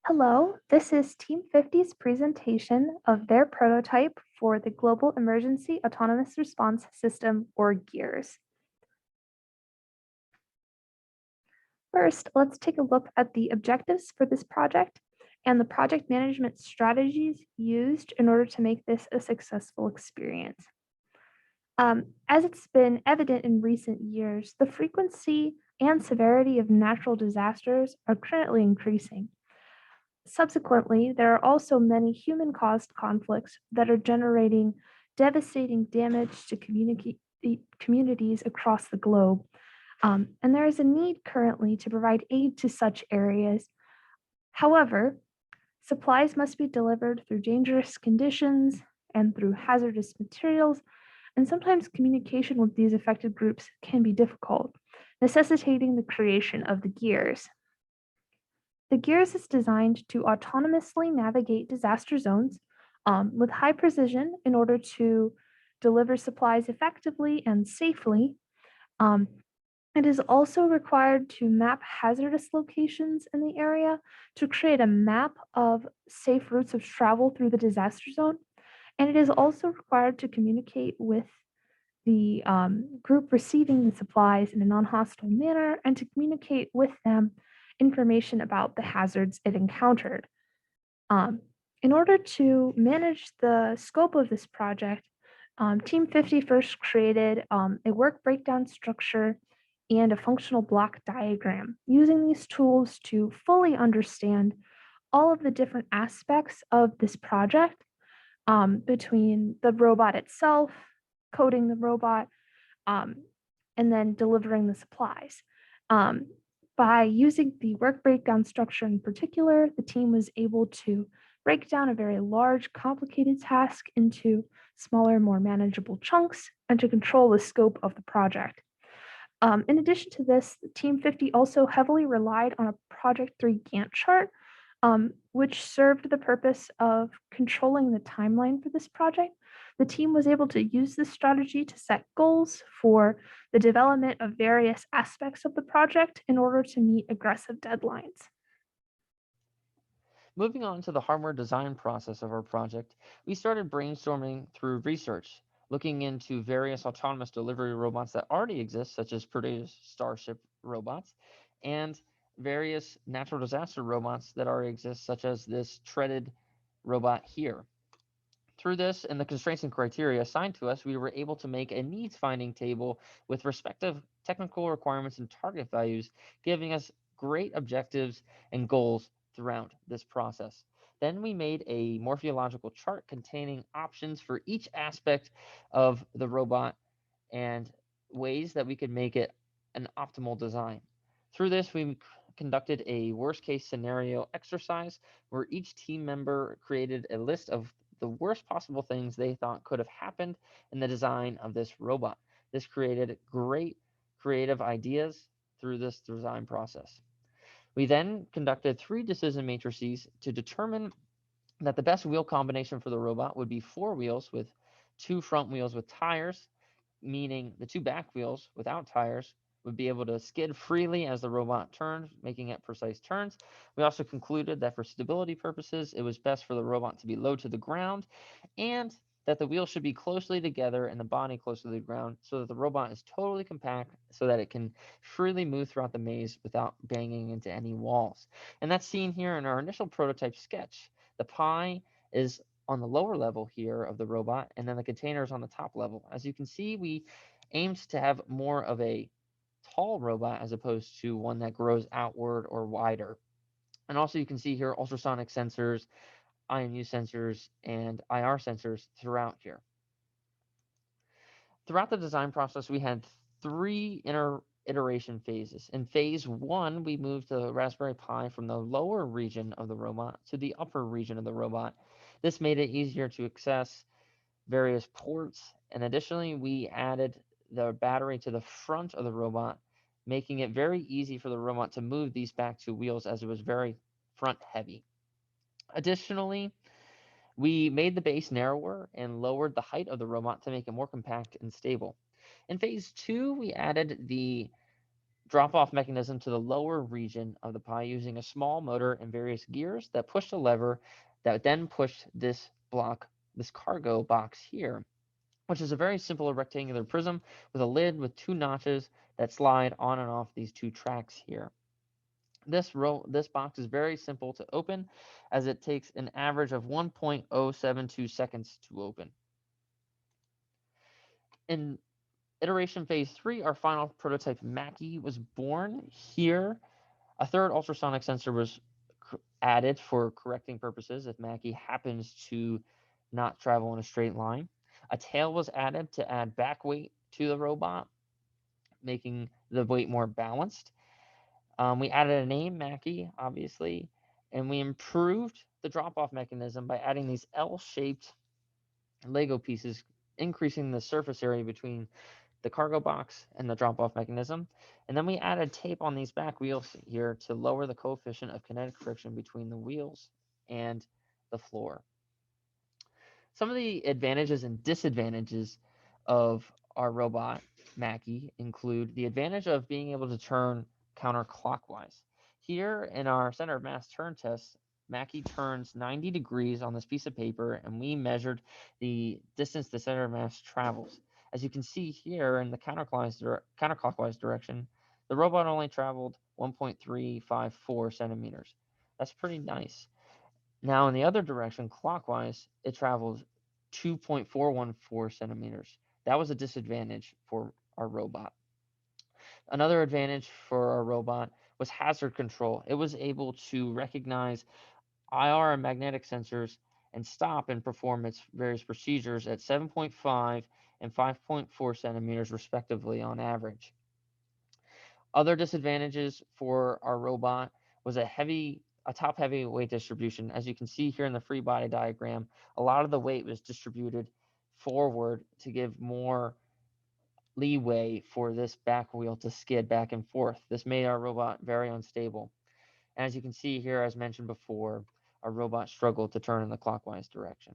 Hello, this is Team 50's presentation of their prototype for the Global Emergency Autonomous Response System, or GEARS. First, let's take a look at the objectives for this project and the project management strategies used in order to make this a successful experience. As it's been evident in recent years, the frequency and severity of natural disasters are currently increasing. Subsequently, there are also many human-caused conflicts that are generating devastating damage to communities across the globe. And there is a need currently to provide aid to such areas. However, supplies must be delivered through dangerous conditions and through hazardous materials, and sometimes communication with these affected groups can be difficult, necessitating the creation of the GEARS. The GEARS is designed to autonomously navigate disaster zones with high precision in order to deliver supplies effectively and safely. It is also required to map hazardous locations in the area to create a map of safe routes of travel through the disaster zone. And it is also required to communicate with the group receiving the supplies in a non-hostile manner and to communicate with them information about the hazards it encountered. In order to manage the scope of this project, Team 50 first created a work breakdown structure and a functional block diagram, using these tools to fully understand all of the different aspects of this project between the robot itself, coding the robot, and then delivering the supplies. By using the work breakdown structure in particular, the team was able to break down a very large, complicated task into smaller, more manageable chunks and to control the scope of the project. In addition to this, Team 50 also heavily relied on a Project 3 Gantt chart, which served the purpose of controlling the timeline for this project. The team was able to use this strategy to set goals for the development of various aspects of the project in order to meet aggressive deadlines. Moving on to the hardware design process of our project, we started brainstorming through research, looking into various autonomous delivery robots that already exist, such as Purdue's Starship robots, and various natural disaster robots that already exist, such as this treaded robot here. Through this and the constraints and criteria assigned to us, we were able to make a needs finding table with respective technical requirements and target values, giving us great objectives and goals throughout this process. Then we made a morphological chart containing options for each aspect of the robot and ways that we could make it an optimal design. Through this, we conducted a worst case scenario exercise where each team member created a list of the worst possible things they thought could have happened in the design of this robot. This created great creative ideas through this design process. We then conducted 3 decision matrices to determine that the best wheel combination for the robot would be 4 wheels with 2 front wheels with tires, meaning the 2 back wheels without tires would be able to skid freely as the robot turns, making it precise turns. We also concluded that for stability purposes, it was best for the robot to be low to the ground and that the wheels should be closely together and the body close to the ground so that the robot is totally compact so that it can freely move throughout the maze without banging into any walls. And that's seen here in our initial prototype sketch. The pie is on the lower level here of the robot, and then the container is on the top level. As you can see, we aimed to have more of a tall robot as opposed to one that grows outward or wider. And also you can see here ultrasonic sensors, IMU sensors, and IR sensors throughout here. Throughout the design process, we had 3 iteration phases. In phase 1, we moved the Raspberry Pi from the lower region of the robot to the upper region of the robot. This made it easier to access various ports, and additionally, we added the battery to the front of the robot, making it very easy for the robot to move these back 2 wheels as it was very front heavy. Additionally, we made the base narrower and lowered the height of the robot to make it more compact and stable. In phase 2, we added the drop-off mechanism to the lower region of the pie using a small motor and various gears that pushed a lever that then pushed this cargo box here, which is a very simple rectangular prism with a lid with two notches that slide on and off these two tracks here. This box is very simple to open, as it takes an average of 1.072 seconds to open. In iteration phase 3, our final prototype Mackie was born. Here, a third ultrasonic sensor was added for correcting purposes if Mackie happens to not travel in a straight line. A tail was added to add back weight to the robot, making the weight more balanced. We added a name, Mackie, obviously, and we improved the drop-off mechanism by adding these L-shaped Lego pieces, increasing the surface area between the cargo box and the drop-off mechanism. And then we added tape on these back wheels here to lower the coefficient of kinetic friction between the wheels and the floor. Some of the advantages and disadvantages of our robot, Mackie, include the advantage of being able to turn counterclockwise. Here in our center of mass turn test, Mackie turns 90 degrees on this piece of paper, and we measured the distance the center of mass travels. As you can see here in the counterclockwise direction, the robot only traveled 1.354 centimeters. That's pretty nice. Now, in the other direction, clockwise, it travels 2.414 centimeters. That was a disadvantage for our robot. Another advantage for our robot was hazard control. It was able to recognize IR and magnetic sensors and stop and perform its various procedures at 7.5 and 5.4 centimeters, respectively, on average. Other disadvantages for our robot was a top heavy weight distribution. As you can see here in the free body diagram, a lot of the weight was distributed forward to give more leeway for this back wheel to skid back and forth. This made our robot very unstable. And as you can see here, as mentioned before, our robot struggled to turn in the clockwise direction.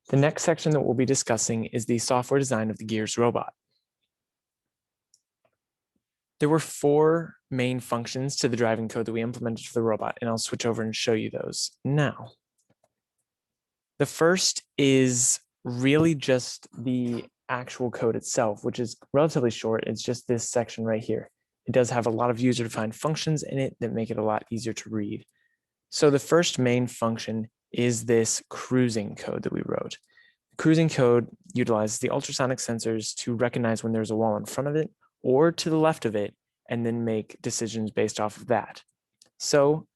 The next section that we'll be discussing is the software design of the Gears robot. There were 4 main functions to the driving code that we implemented for the robot, and I'll switch over and show you those now. The first is really just the actual code itself, which is relatively short. It's just this section right here. It does have a lot of user-defined functions in it that make it a lot easier to read. So the first main function is this cruising code that we wrote. The cruising code utilizes the ultrasonic sensors to recognize when there's a wall in front of it or to the left of it, and then make decisions based off of that. So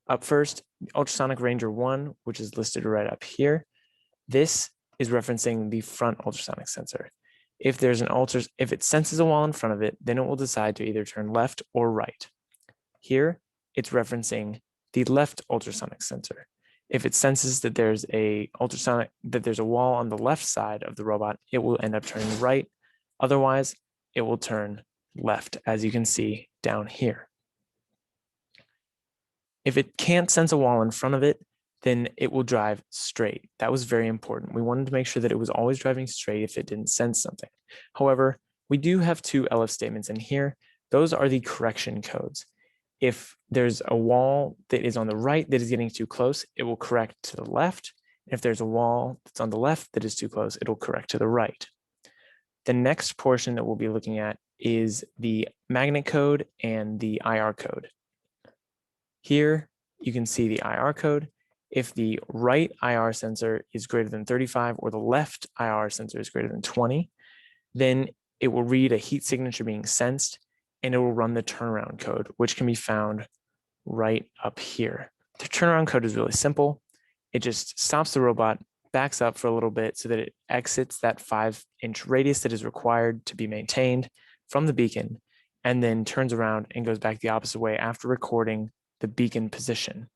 up first, ultrasonic Ranger 1, which is listed right up here. This is referencing the front ultrasonic sensor. If it senses a wall in front of it, then it will decide to either turn left or right. Here, it's referencing the left ultrasonic sensor. If it senses that there's a wall on the left side of the robot, it will end up turning right. Otherwise, it will turn left, as you can see down here. If it can't sense a wall in front of it, then it will drive straight. That was very important. We wanted to make sure that it was always driving straight if it didn't sense something. However, we do have 2 elif statements in here. Those are the correction codes. If there's a wall that is on the right that is getting too close, it will correct to the left. If there's a wall that's on the left that is too close, it'll correct to the right. The next portion that we'll be looking at is the magnet code and the IR code. Here, you can see the IR code. If the right IR sensor is greater than 35 or the left IR sensor is greater than 20, then it will read a heat signature being sensed, and it will run the turnaround code, which can be found right up here. The turnaround code is really simple. It just stops the robot, backs up for a little bit so that it exits that 5-inch radius that is required to be maintained from the beacon, and then turns around and goes back the opposite way after recording the beacon position.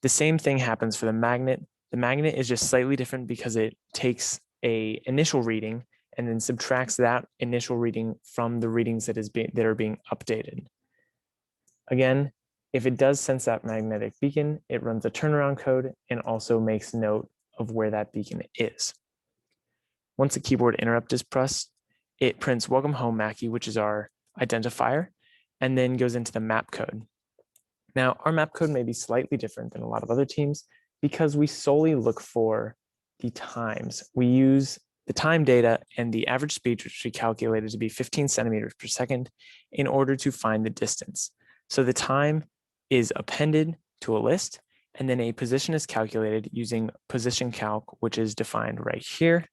The same thing happens for the magnet. The magnet is just slightly different because it takes an initial reading and then subtracts that initial reading from the readings that are being updated. Again, if it does sense that magnetic beacon, it runs a turnaround code and also makes note of where that beacon is. Once the keyboard interrupt is pressed, it prints "Welcome home, Mackie," which is our identifier, and then goes into the map code. Now, our map code may be slightly different than a lot of other teams because we solely look for the times. We use the time data and the average speed, which we calculated to be 15 centimeters per second, in order to find the distance. So the time is appended to a list, and then a position is calculated using position calc, which is defined right here.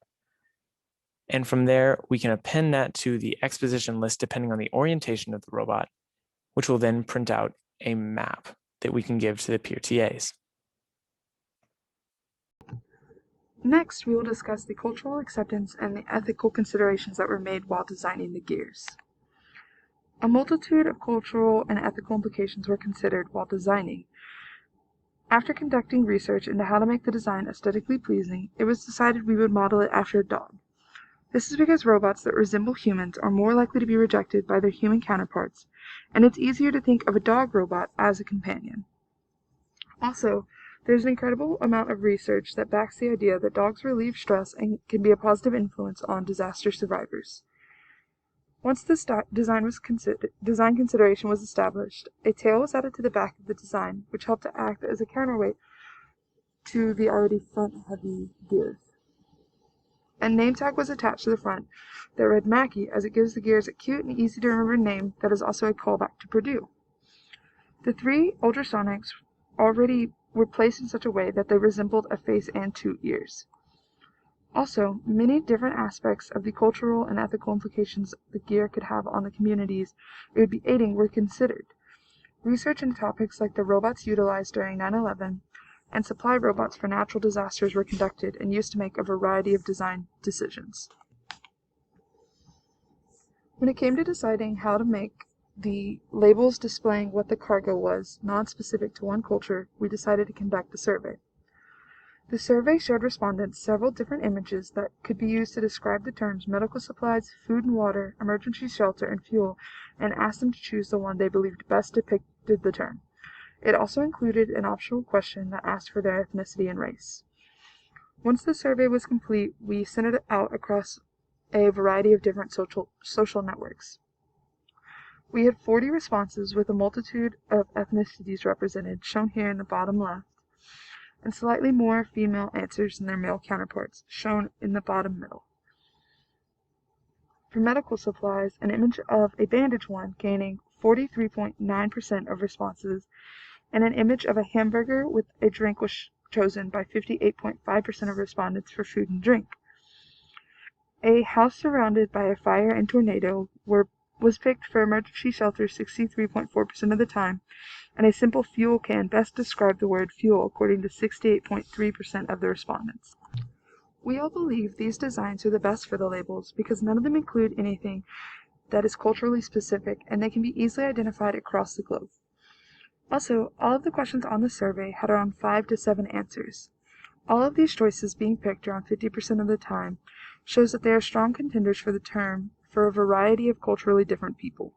And from there, we can append that to the X position list depending on the orientation of the robot, which will then print out a map that we can give to the peer TAs. Next, we will discuss the cultural acceptance and the ethical considerations that were made while designing the gears. A multitude of cultural and ethical implications were considered while designing. After conducting research into how to make the design aesthetically pleasing, it was decided we would model it after a dog. This is because robots that resemble humans are more likely to be rejected by their human counterparts, and it's easier to think of a dog robot as a companion. Also, there's an incredible amount of research that backs the idea that dogs relieve stress and can be a positive influence on disaster survivors. Once this design consideration was established, a tail was added to the back of the design, which helped to act as a counterweight to the already front-heavy gears. A name tag was attached to the front that read Mackie, as it gives the gears a cute and easy-to-remember name that is also a callback to Purdue. The three ultrasonics already were placed in such a way that they resembled a face and two ears. Also, many different aspects of the cultural and ethical implications the gear could have on the communities it would be aiding were considered. Research into topics like the robots utilized during 9/11 and supply robots for natural disasters were conducted and used to make a variety of design decisions. When it came to deciding how to make the labels displaying what the cargo was, non-specific to one culture, we decided to conduct a survey. The survey showed respondents several different images that could be used to describe the terms medical supplies, food and water, emergency shelter, and fuel, and asked them to choose the one they believed best depicted the term. It also included an optional question that asked for their ethnicity and race. Once the survey was complete, we sent it out across a variety of different social networks. We had 40 responses with a multitude of ethnicities represented, shown here in the bottom left, and slightly more female answers than their male counterparts, shown in the bottom middle. For medical supplies, an image of a bandage won, gaining 43.9% of responses, and an image of a hamburger with a drink was chosen by 58.5% of respondents for food and drink. A house surrounded by a fire and tornado was picked for emergency shelter 63.4% of the time, and a simple fuel can best described the word fuel according to 68.3% of the respondents. We all believe these designs are the best for the labels because none of them include anything that is culturally specific, and they can be easily identified across the globe. Also, all of the questions on the survey had around 5 to 7 answers. All of these choices being picked around 50% of the time shows that they are strong contenders for the term for a variety of culturally different people.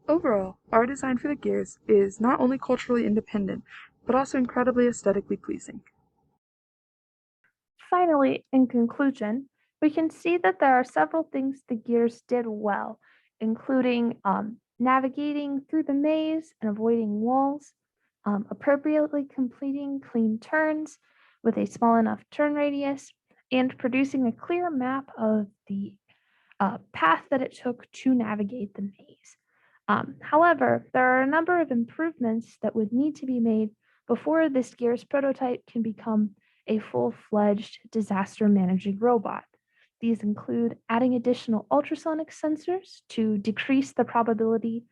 Overall, our design for the gears is not only culturally independent, but also incredibly aesthetically pleasing. Finally, in conclusion, we can see that there are several things the gears did well, including navigating through the maze and avoiding walls, appropriately completing clean turns with a small enough turn radius, and producing a clear map of the path that it took to navigate the maze. However, there are a number of improvements that would need to be made before this gears prototype can become a full-fledged disaster managing robot. These include adding additional ultrasonic sensors to decrease the probability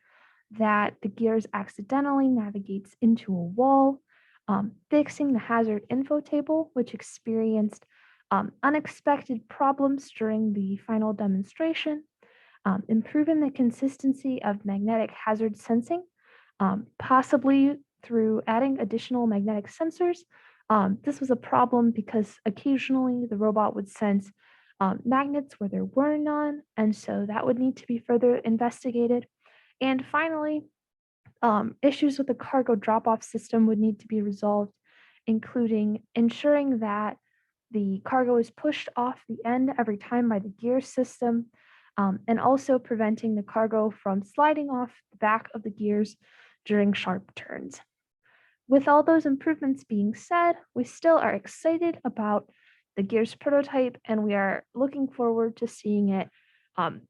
that the gears accidentally navigates into a wall, fixing the hazard info table, which experienced unexpected problems during the final demonstration, improving the consistency of magnetic hazard sensing, possibly through adding additional magnetic sensors. This was a problem because occasionally the robot would sense magnets where there were none, and so that would need to be further investigated. And finally, issues with the cargo drop-off system would need to be resolved, including ensuring that the cargo is pushed off the end every time by the gear system, and also preventing the cargo from sliding off the back of the gears during sharp turns. With all those improvements being said, we still are excited about the gears prototype and we are looking forward to seeing it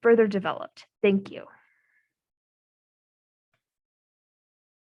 further developed. Thank you.